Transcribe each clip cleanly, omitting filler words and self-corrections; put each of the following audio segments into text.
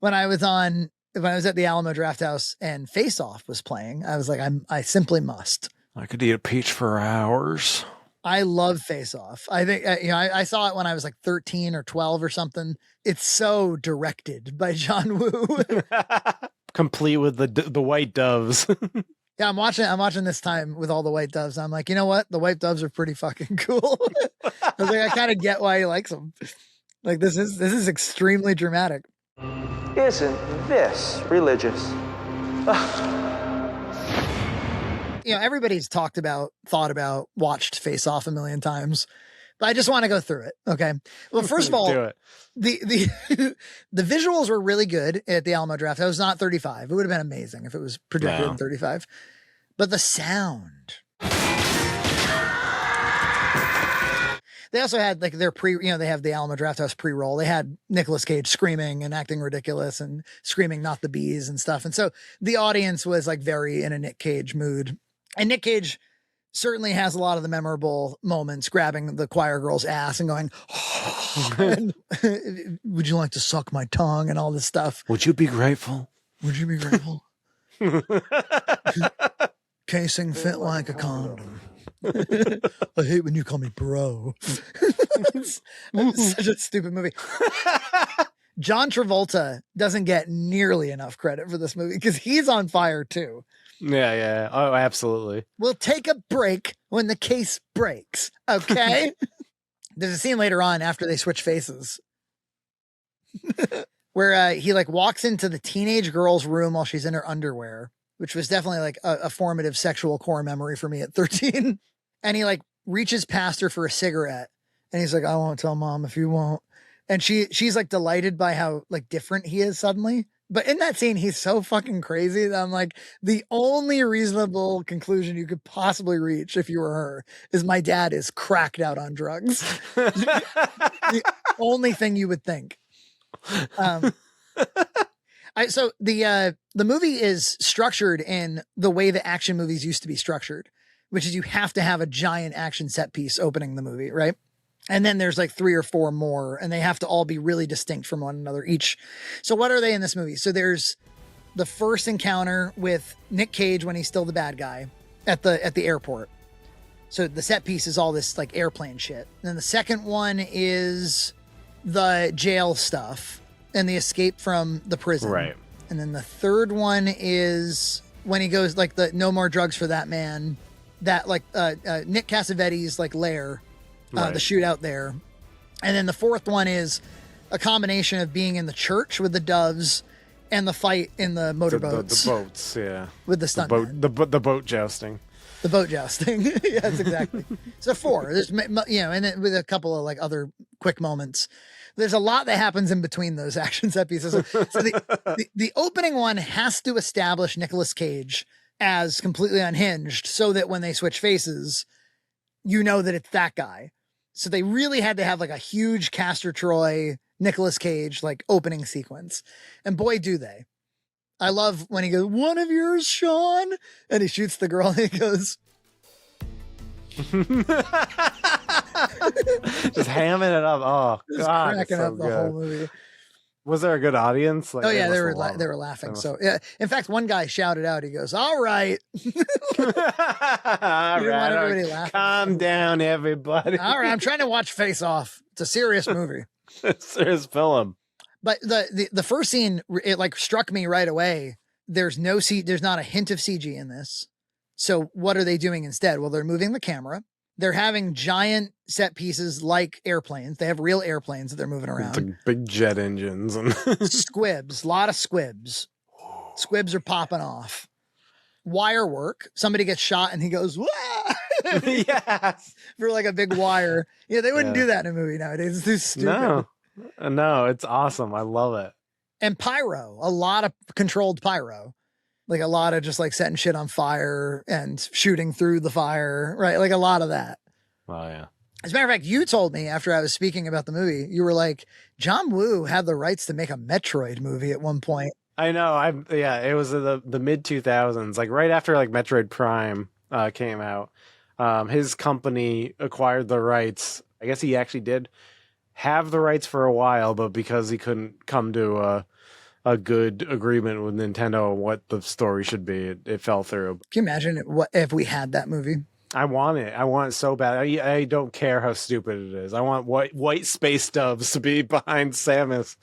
when I was at the Alamo Drafthouse and Face Off was playing, I was like, I simply must. I could eat a peach for hours. I love Face Off. I think, I saw it when I was like 13 or 12 or something. It's so directed by John Woo. Complete with the white doves. Yeah, I'm watching this time with all the white doves. I'm like, you know what? The white doves are pretty fucking cool. I was like, I kind of get why he likes them. Like, this is extremely dramatic. Isn't this religious? Everybody's thought about, watched Face Off a million times, but I just want to go through it. Okay. Well, first of all, Do it. the visuals were really good at the Alamo Draft. It was not 35. It would have been amazing if it was projected in 35. But the sound. They also had like their they have the Alamo Drafthouse pre-roll. They had Nicolas Cage screaming and acting ridiculous and screaming "not the bees" and stuff. And so the audience was like very in a Nick Cage mood. And Nick Cage certainly has a lot of the memorable moments, grabbing the choir girl's ass and going, and, would you like to suck my tongue and all this stuff? Would you be grateful? Would you be grateful? Casing fit like a condom. I hate when you call me bro. It's such a stupid movie. John Travolta doesn't get nearly enough credit for this movie because he's on fire too. Yeah. Oh, absolutely. We'll take a break when the case breaks. Okay. There's a scene later on after they switch faces where he like walks into the teenage girl's room while she's in her underwear, which was definitely like a formative sexual core memory for me at 13. And he like reaches past her for a cigarette and he's like, I won't tell mom if you won't. And she's like delighted by how like different he is suddenly. But in that scene, he's so fucking crazy that I'm like, the only reasonable conclusion you could possibly reach if you were her is my dad is cracked out on drugs. The only thing you would think. So the movie is structured in the way that action movies used to be structured, which is you have to have a giant action set piece opening the movie, right? And then there's like 3 or 4 more, and they have to all be really distinct from one another each. So what are they in this movie? So there's the first encounter with Nick Cage when he's still the bad guy at the airport. So the set piece is all this like airplane shit. And then the second one is the jail stuff and the escape from the prison. Right. And then the third one is when he goes like the no more drugs for that man, that like Nick Cassavetes like lair. Right. The shootout there. And then the fourth one is a combination of being in the church with the doves and the fight in the motorboats. The boats, yeah. With the stuntman. The boat jousting. The boat jousting. Yes, exactly. So 4. There's, and then with a couple of like other quick moments. There's a lot that happens in between those action set pieces. So the opening one has to establish Nicolas Cage as completely unhinged so that when they switch faces, you know that it's that guy. So they really had to have like a huge Castor Troy, Nicolas Cage, like opening sequence. And boy, do they. I love when he goes, one of yours, Sean. And he shoots the girl and he goes. Just hamming it up. Oh, just God. Cracking so up the good. whole movie. Was there a good audience? Like, oh yeah, they were laughing. So yeah, in fact, one guy shouted out. He goes, "All right, all right, laughing. Calm down, everybody. All right, I'm trying to watch Face Off. It's a serious movie. It's a serious film." But the first scene, it like struck me right away. There's not a hint of CG in this. So what are they doing instead? Well, they're moving the camera. They're having giant set pieces like airplanes. They have real airplanes that they're moving around. Like big jet engines and squibs, a lot of squibs. Squibs are popping off. Wire work. Somebody gets shot and he goes, "Wah!" Yes. For like a big wire. Yeah, they wouldn't do that in a movie nowadays. It's too stupid. No, it's awesome. I love it. And pyro, a lot of controlled pyro. Like a lot of just like setting shit on fire and shooting through the fire, right? Like a lot of that. Oh, yeah. As a matter of fact, you told me after I was speaking about the movie, you were like, John Woo had the rights to make a Metroid movie at one point. I know. It was the mid 2000s, like right after like Metroid Prime came out. His company acquired the rights. I guess he actually did have the rights for a while, but because he couldn't come to a good agreement with Nintendo on what the story should be. It fell through. Can you imagine what if we had that movie? I want it. I want it so bad. I don't care how stupid it is. I want white space doves to be behind Samus.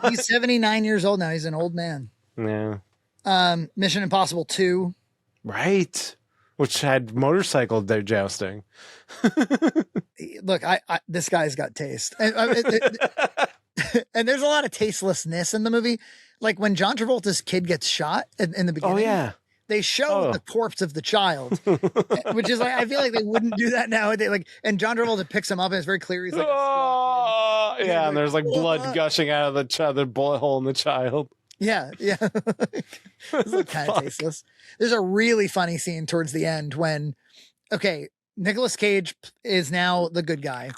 He's 79 years old now. He's an old man. Yeah. Mission Impossible 2. Right. Which had motorcycle jousting. Look, this guy's got taste. And there's a lot of tastelessness in the movie. Like when John Travolta's kid gets shot in the beginning. Oh, yeah. They show the corpse of the child, which is like, I feel like they wouldn't do that nowadays. Like, and John Travolta picks him up and it's very clear he's like, oh, yeah, and there's like blood gushing out of the bullet hole in the child. Yeah, yeah. It's like kind of tasteless. There's a really funny scene towards the end when, Nicolas Cage is now the good guy,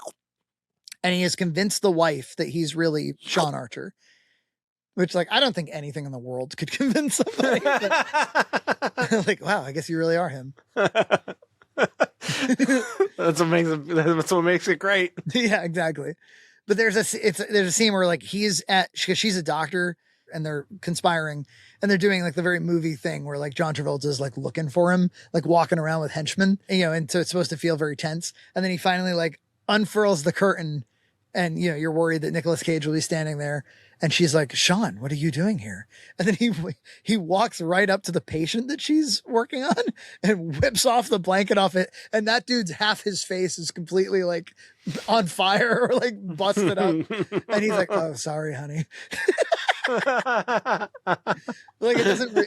and he has convinced the wife that he's really Sean Archer. Which, like, I don't think anything in the world could convince somebody. But, like, wow, I guess you really are him. That's what makes it great. Yeah, exactly. But there's a scene where like she's a doctor and they're conspiring and they're doing like the very movie thing where like John Travolta is like looking for him, like walking around with henchmen, and so it's supposed to feel very tense. And then he finally like unfurls the curtain, and you're worried that Nicolas Cage will be standing there. And she's like, Sean, what are you doing here? And then he walks right up to the patient that she's working on and whips off the blanket off it. And that dude's half his face is completely like on fire or like busted up. And he's like, oh, sorry, honey. Like it doesn't,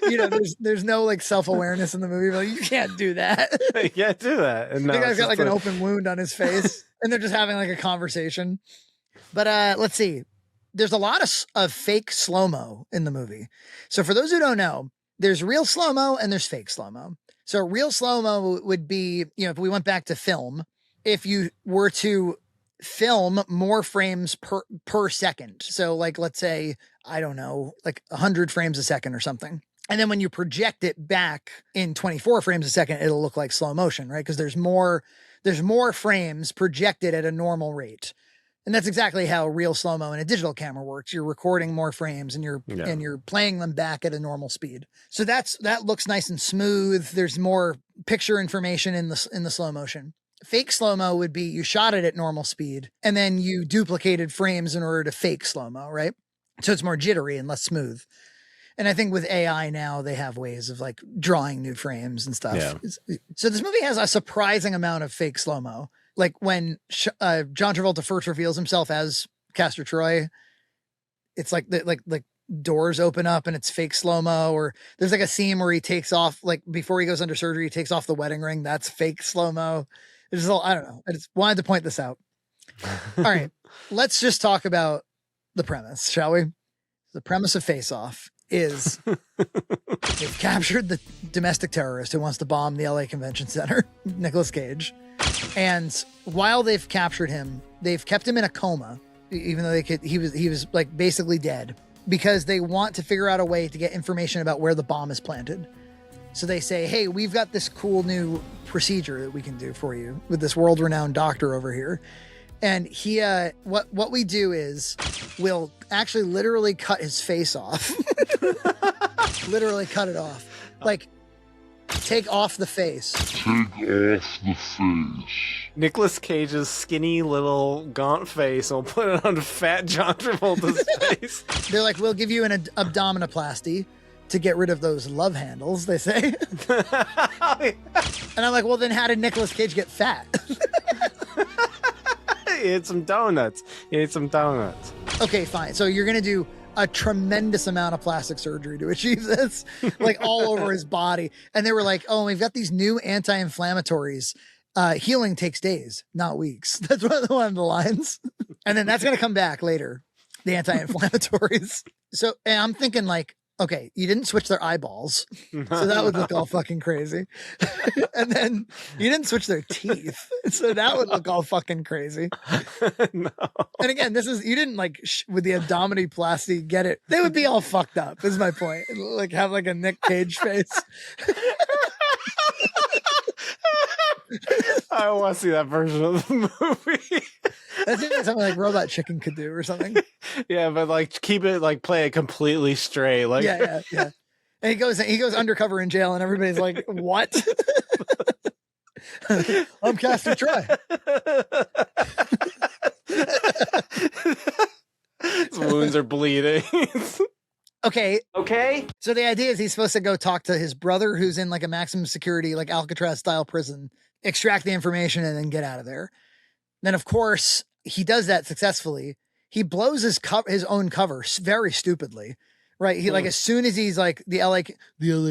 there's no like self-awareness in the movie. Like, you can't do that. You can't do that. And the guy's got like an open wound on his face and they're just having like a conversation. But let's see. There's a lot of fake slow-mo in the movie. So for those who don't know, there's real slow-mo and there's fake slow-mo. So real slow-mo would be, if we went back to film, if you were to film more frames per second. So like, let's say, I don't know, like 100 frames a second or something. And then when you project it back in 24 frames a second, it'll look like slow motion, right? Because there's more frames projected at a normal rate. And that's exactly how real slow-mo in a digital camera works. You're recording more frames and you're playing them back at a normal speed. So that looks nice and smooth. There's more picture information in the slow motion. Fake slow-mo would be you shot it at normal speed and then you duplicated frames in order to fake slow-mo, right? So it's more jittery and less smooth. And I think with AI now, they have ways of like drawing new frames and stuff. Yeah. So this movie has a surprising amount of fake slow-mo. Like when John Travolta first reveals himself as Castor Troy, it's like the doors open up and it's fake slow-mo. Or there's like a scene where he takes off, like before he goes under surgery, he takes off the wedding ring. That's fake slow-mo. It's just I don't know. I just wanted to point this out. All right, let's just talk about the premise, shall we? The premise of Face Off is they've captured the domestic terrorist who wants to bomb the LA Convention Center, Nicolas Cage. And while they've captured him, they've kept him in a coma, even though he was like basically dead, because they want to figure out a way to get information about where the bomb is planted. So they say, hey, we've got this cool new procedure that we can do for you with this world-renowned doctor over here. And he, what we do is we'll actually literally cut his face off. Literally cut it off. Like, take off the face. Nicolas Cage's skinny little gaunt face. We'll put it on fat John Travolta's face. They're like, we'll give you an abdominoplasty to get rid of those love handles, they say. And I'm like, well, then how did Nicolas Cage get fat? He ate some donuts. Okay, fine. So you're going to do a tremendous amount of plastic surgery to achieve this, like all over his body. And they were like, oh, we've got these new anti-inflammatories. Healing takes days, not weeks. That's one of the lines. And then that's going to come back later, the anti-inflammatories. So, and I'm thinking like, okay, you didn't switch their eyeballs, so that would look all fucking crazy. And then you didn't switch their teeth, so that would look all fucking crazy. No. And again, you didn't like with the abdominoplasty get it. They would be all fucked up, is my point. Like have like a Nick Cage face. I want to see that version of the movie. That's even something like Robot Chicken could do or something. Yeah, but like keep it like play it completely straight. Like Yeah. And he goes undercover in jail, and everybody's like, "What?" I'm Castor Troy. His wounds are bleeding. Okay. Okay? So the idea is he's supposed to go talk to his brother who's in like a maximum security, like Alcatraz style prison, extract the information, and then get out of there. Then, of course, he does that successfully. He blows his own cover very stupidly, right? He like as soon as he's like the LA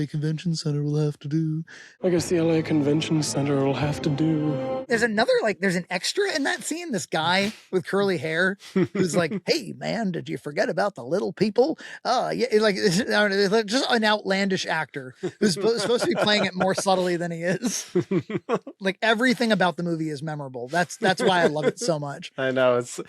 Convention Center will have to do. I guess the LA Convention Center will have to do. There's an extra in that scene. This guy with curly hair who's like, "Hey man, did you forget about the little people?" Oh yeah, like just an outlandish actor who's supposed to be playing it more subtly than he is. Like everything about the movie is memorable. That's why I love it so much. I know it's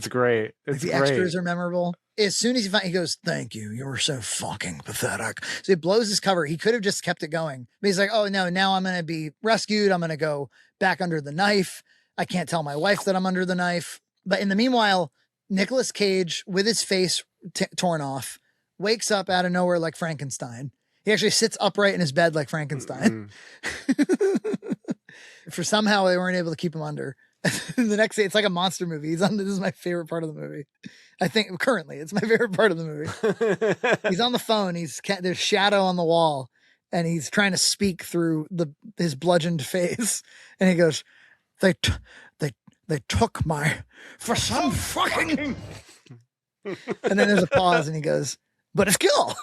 great. It's the great. extras are memorable. As soon as he goes, "Thank you. You were so fucking pathetic." So he blows his cover. He could have just kept it going. But he's like, "Oh no, now I'm going to be rescued. I'm going to go back under the knife. I can't tell my wife that I'm under the knife." But in the meanwhile, Nicolas Cage, with his face torn off, wakes up out of nowhere like Frankenstein. He actually sits upright in his bed like Frankenstein. For somehow they weren't able to keep him under. The next day, it's like a monster movie. This is my favorite part of the movie. I think currently it's my favorite part of the movie. He's on the phone. There's shadow on the wall, and he's trying to speak through his bludgeoned face. And he goes, "They took my for some fucking." And then there's a pause, and he goes, "But it's cool.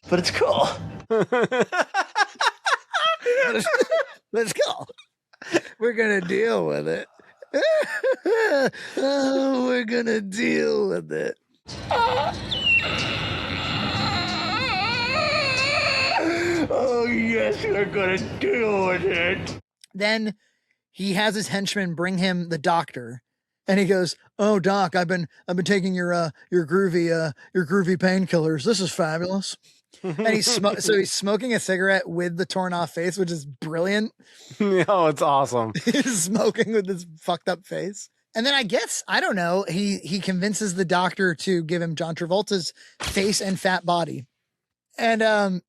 But it's cool. But it's cool. We're gonna deal with it." Oh, we're gonna deal with it. Oh, yes, we're gonna deal with it. Then he has his henchmen bring him the doctor, and he goes, "Oh, Doc, I've been taking your groovy painkillers. This is fabulous." And he's smoking a cigarette with the torn off face, which is brilliant. Oh, it's awesome. He's smoking with this fucked up face. And then I guess, I don't know, he convinces the doctor to give him John Travolta's face and fat body. And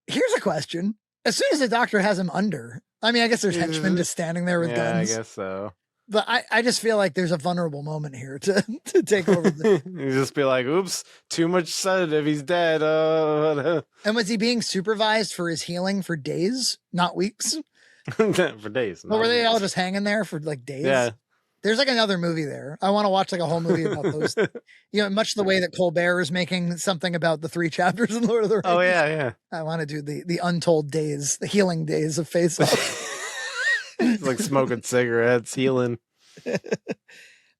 here's a question. As soon as the doctor has him under, I mean, I guess there's henchmen just standing there with guns. I guess so. But I just feel like there's a vulnerable moment here to take over. You just be like, "Oops, too much sedative. He's dead." And was he being supervised for his healing for days, not weeks? For days. Or were they all just hanging there for like days? Yeah. There's like another movie there. I want to watch like a whole movie about those. Much the way that Colbert is making something about the 3 chapters in Lord of the Rings. Oh yeah. I want to do the untold days, the healing days of Face Off. He's like smoking cigarettes, healing.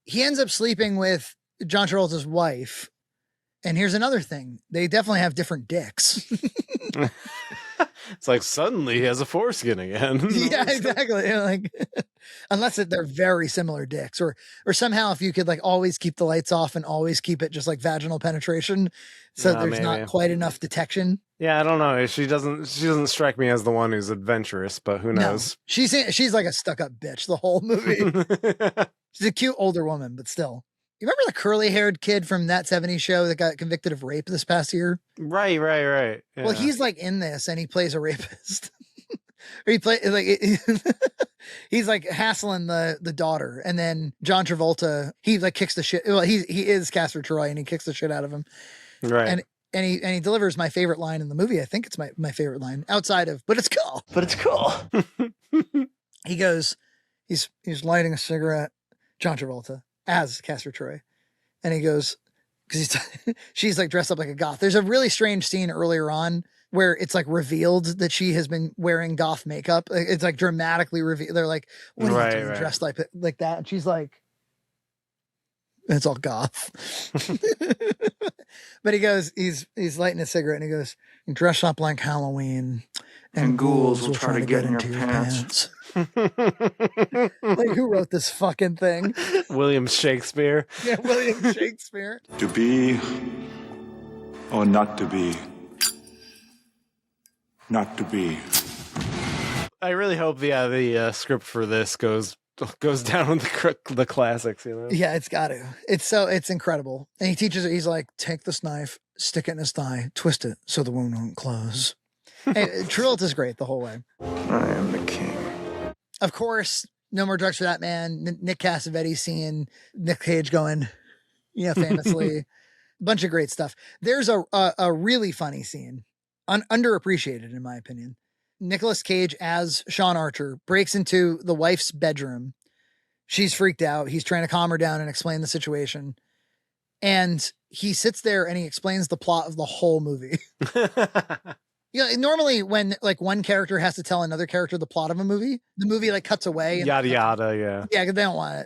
He ends up sleeping with John Travolta's wife. And here's another thing. They definitely have different dicks. It's like suddenly he has a foreskin again. Yeah, exactly. Like, unless they're very similar dicks, or somehow if you could like always keep the lights off and always keep it just like vaginal penetration, so there's not quite enough detection. Yeah, I don't know. She doesn't strike me as the one who's adventurous, but who knows? No, she's like a stuck-up bitch the whole movie. She's a cute older woman, but still. You remember the curly-haired kid from That 70s Show that got convicted of rape this past year? Right. Yeah. Well, he's like in this, and he plays a rapist. Or he play like he's like hassling the daughter, and then John Travolta he like kicks the shit. Well, he is Castor Troy, and he kicks the shit out of him. Right. And he delivers my favorite line in the movie. I think it's my favorite line outside of "But it's cool." But it's cool. He goes, he's lighting a cigarette, John Travolta as Castor Troy, and he goes, because she's like dressed up like a goth. There's a really strange scene earlier on where it's like revealed that she has been wearing goth makeup. It's like dramatically revealed. They're like, "What are you doing dressed like that?" And she's like, "It's all goth." But he goes, he's lighting a cigarette, and he goes, "You dress up like Halloween, and ghouls will try to get into your pants." Like, who wrote this fucking thing? William Shakespeare. Yeah, William Shakespeare. To be or not to be? Not to be. I really hope the script for this goes goes down with the classics, you know? Yeah, it's got to. It's incredible. And he teaches it. He's like, take this knife, stick it in his thigh, twist it so the wound won't close. Hey, Travolta's great the whole way. I am the king. Of course, No More Drugs for That Man. Nick Cassavetes seeing Nick Cage going, famously. A bunch of great stuff. There's a really funny scene, underappreciated in my opinion. Nicolas Cage as Sean Archer breaks into the wife's bedroom. She's freaked out. He's trying to calm her down and explain the situation. And he sits there and he explains the plot of the whole movie. Normally when like one character has to tell another character the plot of a movie, the movie like cuts away. And Yada yada, yeah. Yeah, because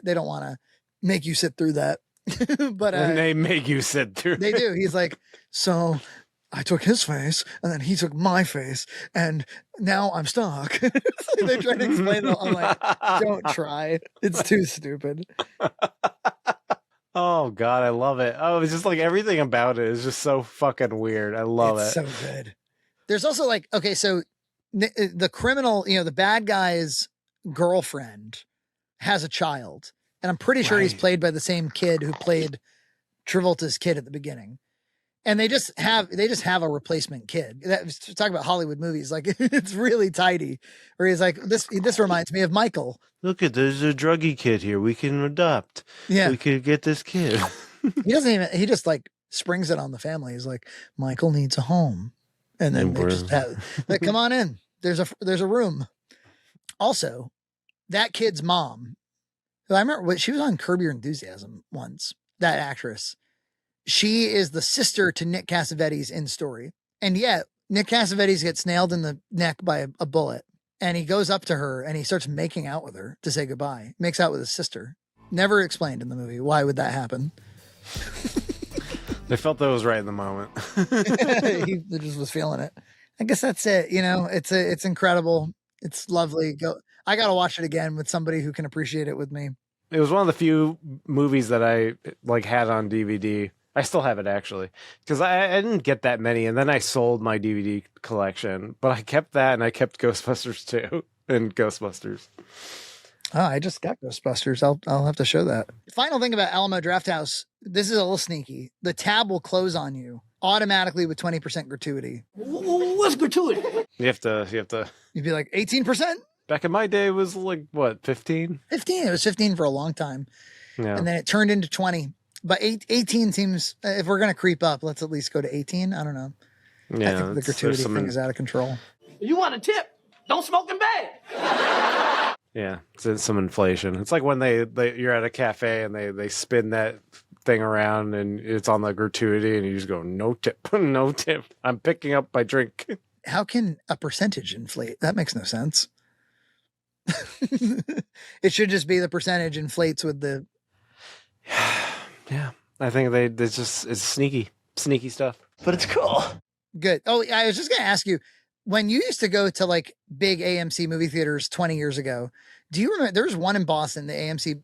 they don't want to make you sit through that. But and they make you sit through. They do. He's like, so I took his face and then he took my face and now I'm stuck. They try to explain it. I'm like, don't try. It's too stupid. Oh God, I love it. Oh, it's just like everything about it is just so fucking weird. I love it. So good. There's also like, okay, so the criminal, the bad guy's girlfriend has a child. And I'm pretty sure he's played by the same kid who played Travolta's kid at the beginning. And they just have a replacement kid. Talk about Hollywood movies. Like it's really tidy. Where he's like, this reminds me of Michael. Look at there's a druggy kid here. We can adopt. Yeah. We could get this kid. He just like springs it on the family. He's like, Michael needs a home. And then they just like, come on in. There's a room. Also, that kid's mom, who I remember she was on Curb Your Enthusiasm once, that actress. She is the sister to Nick Cassavetes in Story. And yet Nick Cassavetes gets nailed in the neck by a bullet. And he goes up to her and he starts making out with her to say goodbye. Makes out with his sister. Never explained in the movie. Why would that happen? They felt that was right in the moment. He just was feeling it. I guess that's it. It's incredible. It's lovely. I got to watch it again with somebody who can appreciate it with me. It was one of the few movies that I like had on DVD. I still have it actually, because I didn't get that many, and then I sold my DVD collection. But I kept that, and I kept Ghostbusters too, and Ghostbusters. Oh, I just got Ghostbusters. I'll have to show that. Final thing about Alamo Drafthouse. This is a little sneaky. The tab will close on you automatically with 20% gratuity. What's gratuity? You have to. You'd be like 18%. Back in my day, it was like what, 15? 15. It was 15 for a long time, Yeah. and then it turned into 20. But 18 seems, if we're going to creep up, let's at least go to 18. I don't know. Yeah, I think the gratuity thing is out of control. You want a tip? Don't smoke in bed. Yeah, it's some inflation. It's like when you're at a cafe and they spin that thing around and it's on the gratuity and you just go, no tip, no tip. I'm picking up my drink. How can a percentage inflate? That makes no sense. It should just be the percentage inflates with the. Yeah, I think it's sneaky stuff. But it's cool. Good. Oh, I was just going to ask you, when you used to go to like big AMC movie theaters 20 years ago, do you remember there was one in Boston, the AMC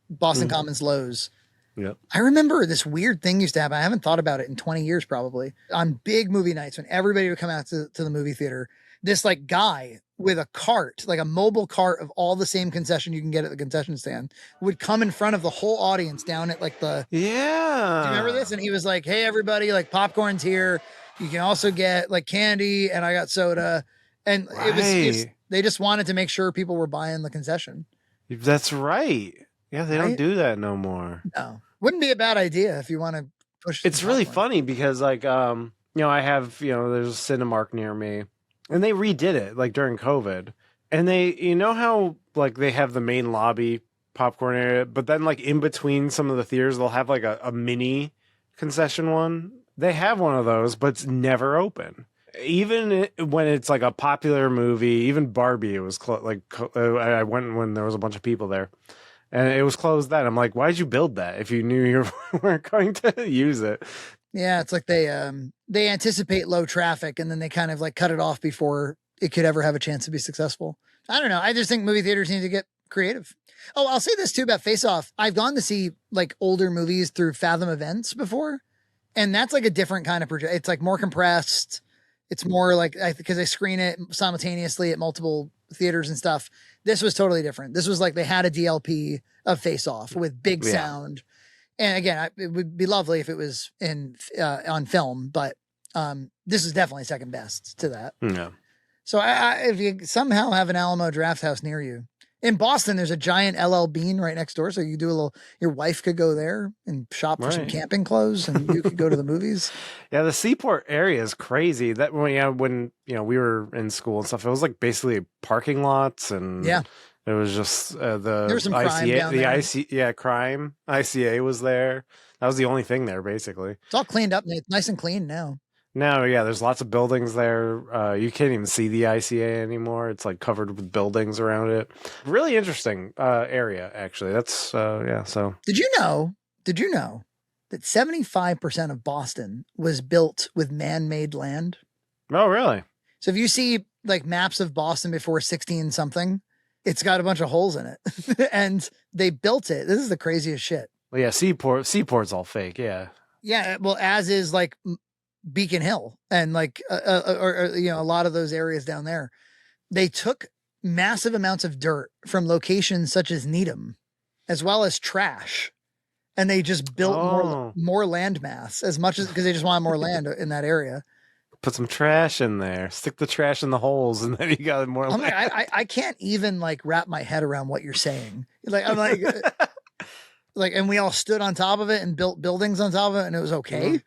Boston Commons Lowe's? Yep. I remember this weird thing used to happen. I haven't thought about it in 20 years, probably. On big movie nights, when everybody would come out to the movie theater, this like guy with a cart, like a mobile cart of all the same concession you can get at the concession stand, would come in front of the whole audience down at like the. Yeah. Do you remember this? And he was like, hey, everybody, like popcorn's here. You can also get like candy, and I got soda. And it was they just wanted to make sure people were buying the concession. That's right. Yeah, they don't do that no more. No. Wouldn't be a bad idea if you want to push. It's really funny because like I have, there's a Cinemark near me and they redid it like during COVID. And they how like they have the main lobby popcorn area, but then like in between some of the theaters they'll have like a mini concession one. They have one of those, but it's never open. Even when it's like a popular movie, even Barbie, it was I went when there was a bunch of people there, and it was closed then. I'm like, why'd you build that if you knew you weren't going to use it? Yeah, it's like they anticipate low traffic and then they kind of like cut it off before it could ever have a chance to be successful. I don't know. I just think movie theaters need to get creative. Oh, I'll say this too about Face Off. I've gone to see like older movies through Fathom Events before, and that's like a different kind of project. It's like more compressed. It's more like because they screen it simultaneously at multiple theaters and stuff. This was totally different. This was like they had a DLP of Face Off with big sound. And again, it would be lovely if it was in on film, but this is definitely second best to that. Yeah. So if you somehow have an Alamo Drafthouse near you, in Boston, there's a giant LL Bean right next door. So you do a little, your wife could go there and shop for some camping clothes and you could go to the movies. Yeah. The Seaport area is crazy. That when we were in school and stuff, it was like basically parking lots and it was just there was some crime down there. Crime. ICA was there. That was the only thing there basically. It's all cleaned up. It's nice and clean now. No, yeah, there's lots of buildings there. You can't even see the ICA anymore. It's like covered with buildings around it. Really interesting area, actually. That's so. Did you know that 75% of Boston was built with man-made land? Oh, really? So if you see like maps of Boston before 16 something, it's got a bunch of holes in it. And they built it. This is the craziest shit. Well, yeah, Seaport's all fake, yeah. Yeah, well, as is like Beacon Hill and like or a lot of those areas down there. They took massive amounts of dirt from locations such as Needham as well as trash, and they just built more land mass as much as because they just wanted more land in that area. Put some trash in there, stick the trash in the holes, and then you got more land. I can't even like wrap my head around what you're saying. Like I'm like like, and we all stood on top of it and built buildings on top of it and it was okay.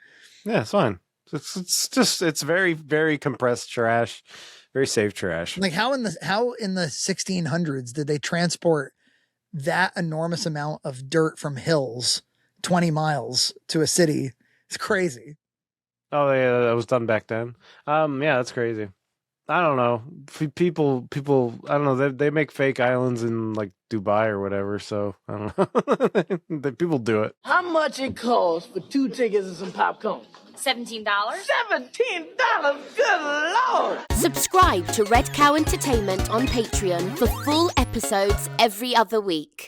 Yeah, it's fine. It's very, very compressed trash, very safe trash. Like how in the 1600s did they transport that enormous amount of dirt from hills 20 miles to a city? It's crazy. Oh yeah, that was done back then. Yeah, that's crazy. I don't know. People, I don't know. They make fake islands in like Dubai or whatever. So I don't know. People do it. How much it costs for 2 tickets and some popcorn? $17. $17? Good Lord! Subscribe to Red Cow Entertainment on Patreon for full episodes every other week.